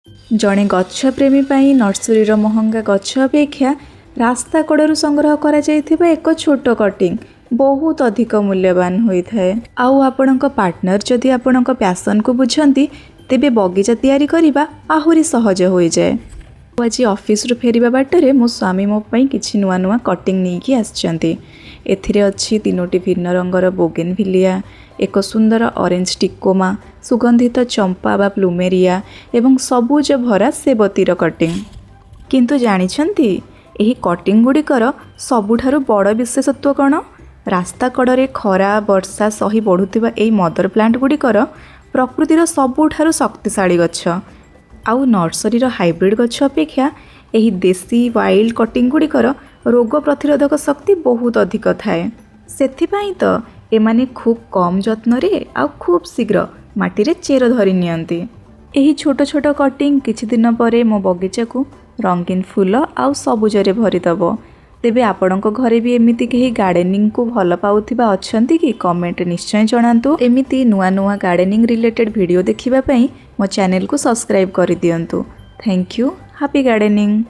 जड़े गछ प्रेमी नर्सरी महंगा गछ अपेक्षा रास्ता कड़ू संग्रह करा जाइथिबा एक छोट कटिंग बहुत अधिक मूल्यवान होता है। आउ आपणक पार्टनर जदि आपणक पैशन को बुझंती तेबे बगीचा तैयारी करिबा आहुरी सहज हो जाए। आज ऑफिस रु फेरिबा बाटरे मो स्वामी मो पई किछि नुआ नुआ कटिंग नेकी आछंती। एथिरे अछि 3टी भिन्न रंगर बोगेनविलिया, एक सुंदर ऑरेंज टिकोमा, सुगंधित चंपा बा प्लुमेरिया एवं सबुज भरा सेबतीर कटिंग। किंतु जानिछंती एही कटिंग गुड़िकर सबुठारु बड़ विशेषत्व कौन? रास्ता कड़े खरा वर्षा सही बढ़ुथिबा एही मदर प्लांट गुड़िकर प्रकृतिर सबुठारु शक्तिशाली गछ। आउ नर्सरी हाइब्रिड गछ अपेक्षा एही देसी वाइल्ड कटिंग गुड़िकर रोग प्रतिरोधक शक्ति बहुत अधिक थाए। सेथिपाई तो एमाने खूब कम जत्न रे आउ खूब शीघ्र माटी रे चेर धरी नियंती। एही छोट छोट कटिंग किछि दिन परे मो बगीचा को रंगीन फूल आउ सबुजरे भरिदब। तेबे आपणक घरे भी एमिति केही गार्डनिंग को भल पाउथिबा अछंती कि कमेंट निश्चय जणांतु। एमिति नुआ नुआ गार्डनिंग रिलेटेड वीडियो देखिबा पई मो चैनल को सब्सक्राइब करि दियंतु। Thank you. Happy gardening.